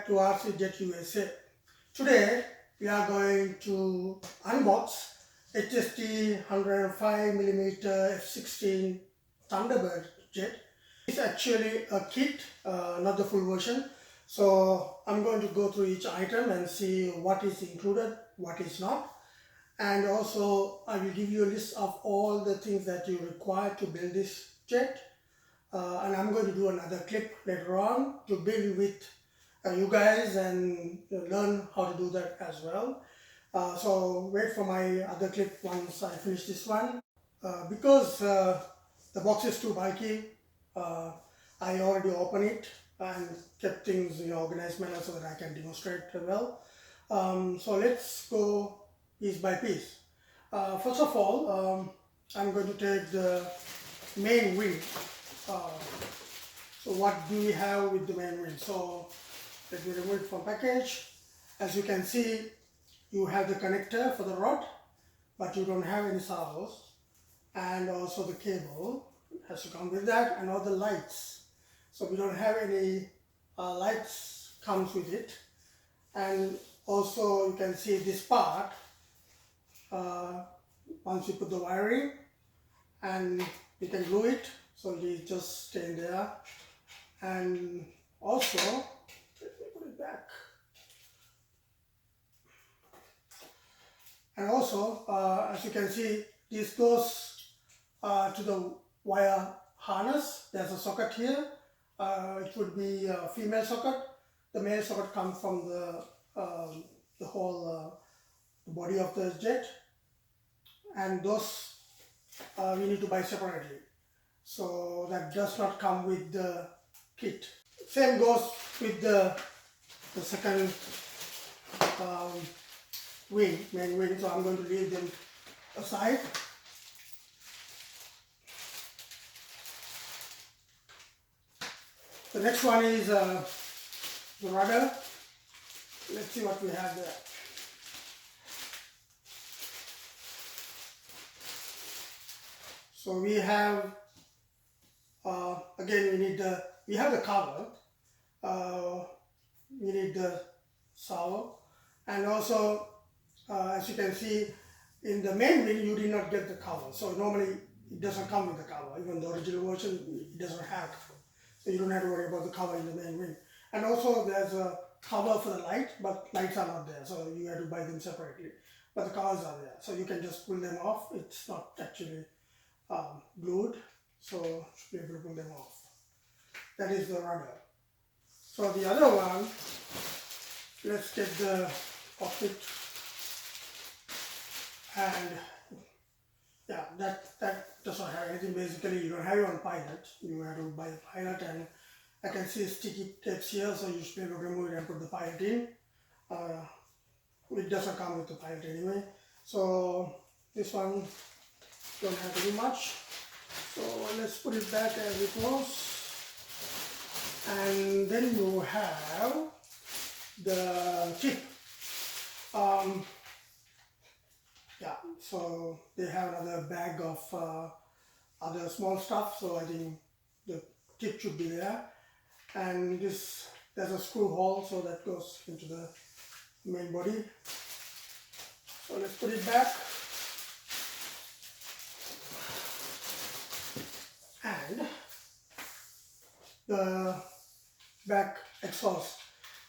back to RCJetsUSA. Today we are going to unbox HSD 105mm F16 Thunderbird jet. It's actually a kit, not the full version. So I'm going to go through each item and see what is included, what is not. And also I will give you a list of all the things that you require to build this jet. And I'm going to do another clip later on to build with you guys and learn how to do that as well. So wait for my other clip once I finish this one. Because the box is too bulky, I already opened it and kept things in organized manner so that I can demonstrate well. So let's go piece by piece. First of all, I'm going to take the main wing. So what do we have with the main wing? So let me remove it from package. As you can see, you have the connector for the rod, but you don't have any servos, and also the cable has to come with that, and all the lights. So we don't have any lights comes with it. And also you can see this part, once you put the wiring, and you can glue it, so it just stay in there. And also, let me put it back. And also, as you can see, this goes to the wire harness. There's a socket here. It would be a female socket. The male socket comes from the whole body of the jet, and those we need to buy separately. So that does not come with the kit. Same goes with the second main wing, so I'm going to leave them aside. The next one is the rudder. Let's see what we have there. So we have, again, we have the cover, we need the servo, and also as you can see in the main wing you did not get the cover. So normally it doesn't come with the cover, even the original version it doesn't have cover. So you don't have to worry about the cover in the main wing. And also there's a cover for the light, but lights are not there, so you have to buy them separately. But the covers are there, so you can just pull them off. It's not actually glued, so you should be able to pull them off. That is the rudder. So the other one, let's get the cockpit, and yeah, that does not have anything. Basically you don't have your own pilot, you have to buy a pilot, and I can see sticky tapes here, so you should be able to remove it and put the pilot in. It doesn't come with the pilot anyway, so this one don't have to do much. So let's put it back as it was. And then you have the tip. Yeah, so they have another bag of other small stuff, so I think the tip should be there. And there's a screw hole, so that goes into the main body. So let's put it back. And the back exhaust.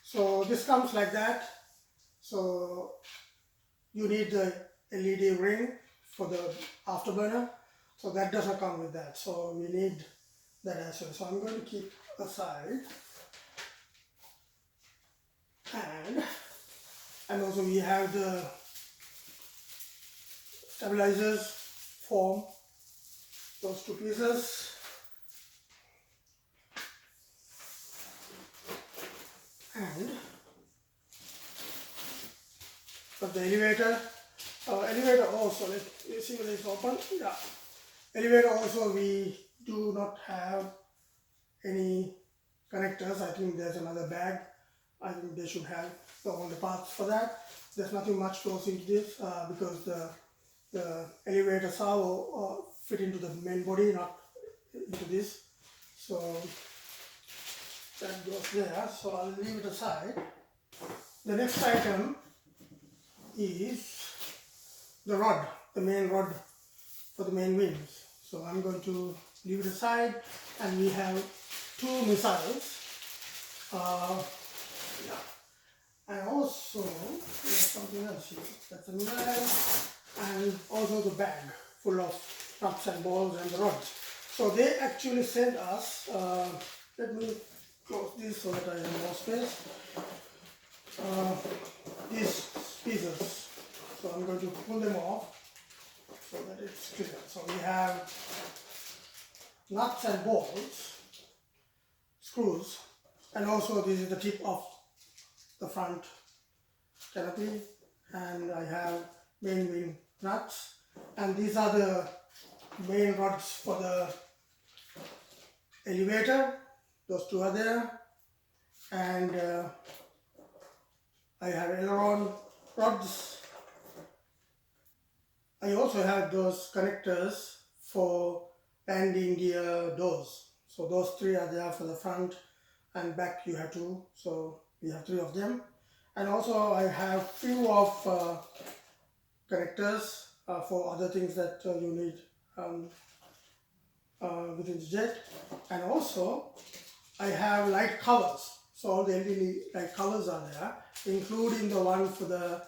So this comes like that. So you need the LED ring for the afterburner. So that doesn't come with that. So we need that as well. So I'm going to keep aside. And also we have the stabilizers form, those two pieces. And for the elevator, also, let's see whether it's open. Yeah, elevator also we do not have any connectors. I think there's another bag. I think they should have all the parts for that. There's nothing much goes into this because the elevator servo fit into the main body, not into this. So that goes there, so I'll leave it aside. The next item is the rod, the main rod for the main wings. So I'm going to leave it aside, and we have two missiles. Yeah. And also there's something else here. That's a missile, and also the bag full of nuts and bolts and the rods. So they actually sent us. Let me close this so that I have more space. These pieces. So I'm going to pull them off so that it's clear. So we have nuts and bolts, screws, and also this is the tip of the front canopy, and I have main wing nuts, and these are the main rods for the elevator. Those two are there, and I have aileron rods. I also have those connectors for landing gear doors. So those three are there for the front and back. You have two, so we have three of them. And also I have few of connectors for other things that you need within the jet. And also I have light covers. So all the LED light covers are there, including the one for the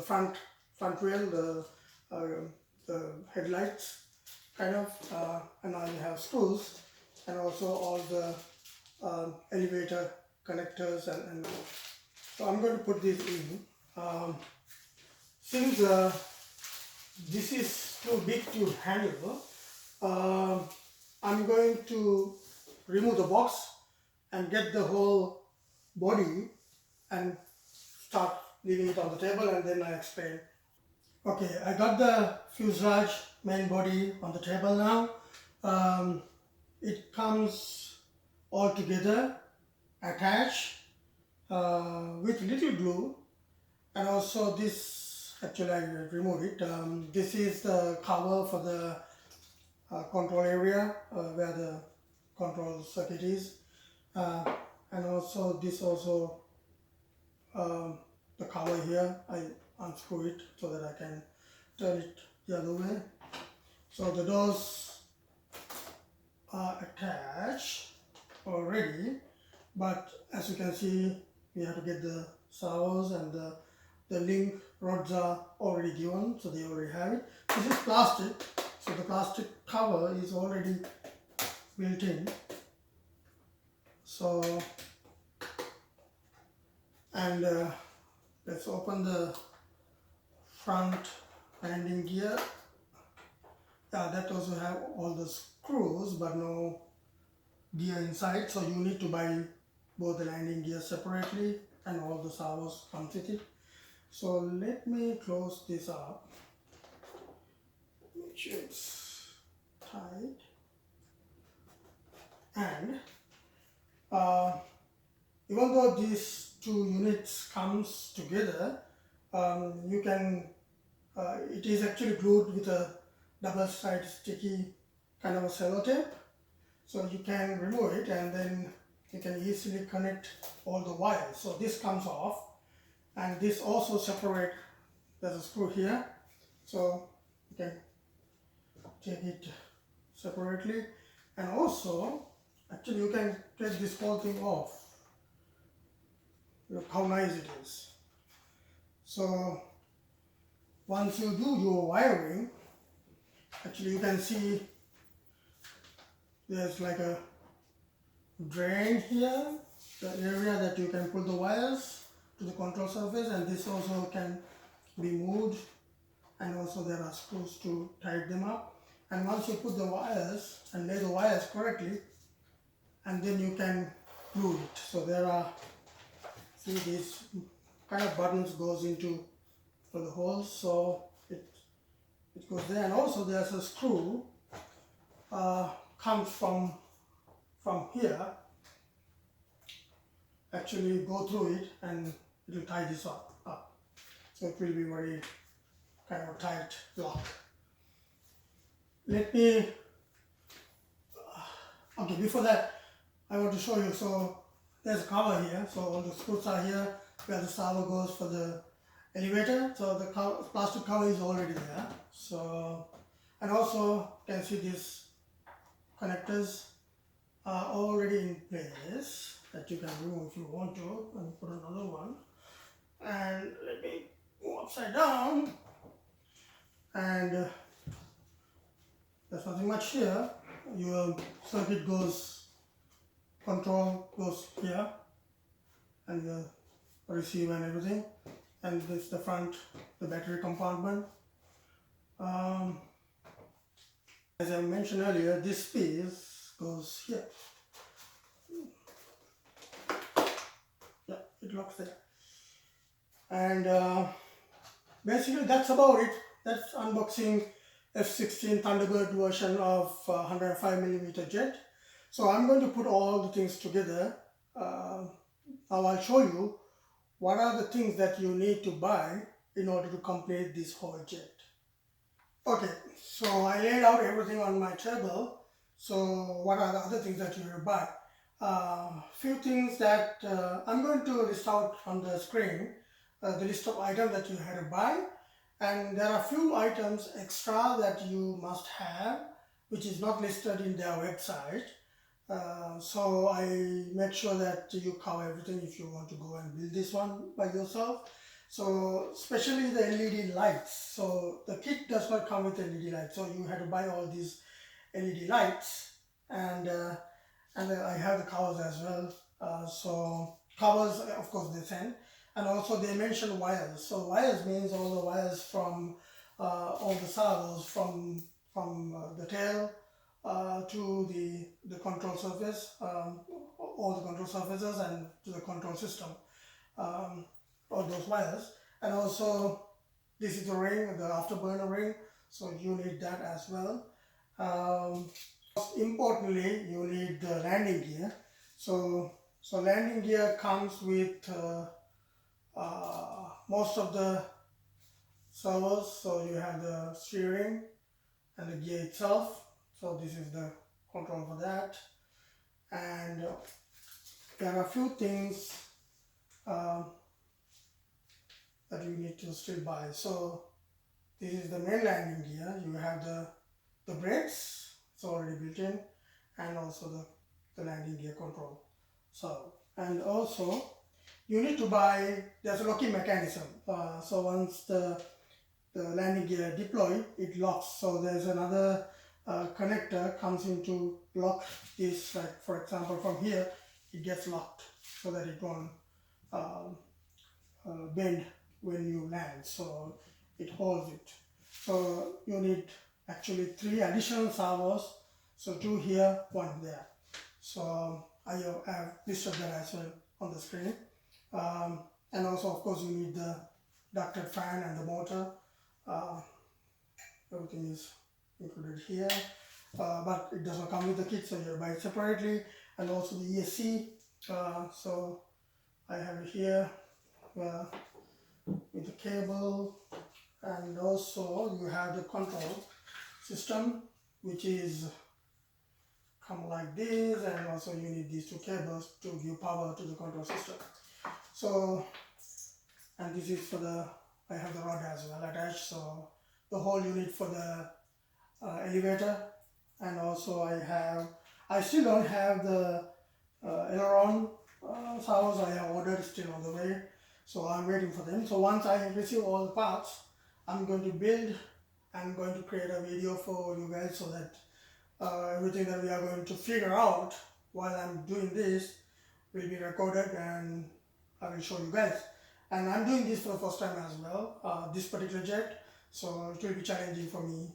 front rail, the headlights kind of, and I have screws, and also all the elevator connectors, and so I'm going to put this in. Since this is too big to handle, I'm going to remove the box and get the whole body and start leaving it on the table, and then I explain. Okay, I got the fuselage main body on the table now. It comes all together, attached with little glue, and also this, actually I removed it. This is the cover for the control area where the control circuit is, and also this also the cover here. I unscrew it so that I can turn it the other way. So the doors are attached already, but as you can see, we have to get the servos, and the link rods are already given, so they already have it. This is plastic, so the plastic cover is already built in. So, and let's open the front landing gear. That also have all the screws but no gear inside, so you need to buy both the landing gear separately, and all the servos come with it. So let me close this up, make sure it's tight, and even though these two units comes together, you can it is actually glued with a double-sided sticky kind of a sellotape, so you can remove it and then you can easily connect all the wires. So this comes off, and this also separate. There's a screw here, so you can take it separately, and also actually you can take this whole thing off. Look how nice it is. So once you do your wiring, actually you can see there's like a drain here, the area that you can put the wires to the control surface, and this also can be moved, and also there are screws to tighten them up. And once you put the wires and lay the wires correctly, and then you can glue it. So there are, see, these kind of buttons goes into for the holes, so it goes there. And also there's a screw comes from here, actually go through it, and it will tie this up. So it will be very kind of tight lock. Let me Okay, before that, I want to show you. So there's a cover here. So all the screws are here where the servo goes for the elevator. So the plastic cover is already there. So, and also you can see these connectors are already in place that you can remove if you want to, and put another one. And let me go upside down. And there's nothing much here. Your circuit goes, control goes here, and the receiver and everything. And this is the front, the battery compartment. As I mentioned earlier, this piece goes here. Yeah, it locks there. And basically that's about it. That's unboxing F16 Thunderbird version of 105mm jet. So I'm going to put all the things together. Now I'll show you what are the things that you need to buy in order to complete this whole jet. Okay, so I laid out everything on my table. So what are the other things that you will buy? Few things that I'm going to list out on the screen, the list of items that you had to buy. And there are a few items extra that you must have, which is not listed in their website. So I make sure that you cover everything if you want to go and build this one by yourself. So especially the LED lights. So the kit does not come with LED lights. So you have to buy all these LED lights, and I have the covers as well. So covers, of course, they send. And also they mention wires. So wires means all the wires from all the servos from the tail to the control surface, all the control surfaces, and to the control system, all those wires. And also this is the ring, the afterburner ring, so you need that as well. Importantly, you need the landing gear. So landing gear comes with most of the servos. So you have the steering and the gear itself. So this is the control for that. And there are a few things that you need to still buy. So this is the main landing gear. You have the brakes, it's already built in, and also the landing gear control. So, and also you need to buy, there's a locking mechanism. So once the landing gear deploy, it locks. So there's another connector comes in to lock this, like for example from here, it gets locked so that it won't bend when you land. So it holds it. So you need actually 3 additional servos. So 2 here, 1 there. So I have listed that as well on the screen. And also, of course, you need the ducted fan and the motor. Everything is included here, but it does not come with the kit, so you buy it separately. And also the ESC. So I have it here with the cable, and also you have the control system, which is come like this, and also you need these 2 cables to give power to the control system. So, and this is for the, I have the rod as well attached, so the whole unit for the elevator. And also I still don't have the aileron servos. I have ordered, still on the way, so I'm waiting for them. So once I receive all the parts, I'm going to build, I'm going to create a video for you guys, so that everything that we are going to figure out while I'm doing this will be recorded, and I will show you guys. And I'm doing this for the first time as well, this particular jet, so it will be challenging for me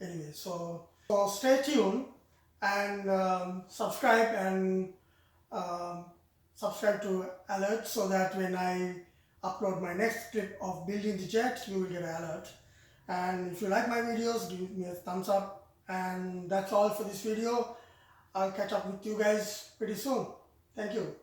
anyway. So stay tuned and subscribe, and subscribe to alerts, so that when I upload my next clip of building the jet, you will get an alert. And if you like my videos, give me a thumbs up. And that's all for this video. I'll catch up with you guys pretty soon. Thank you.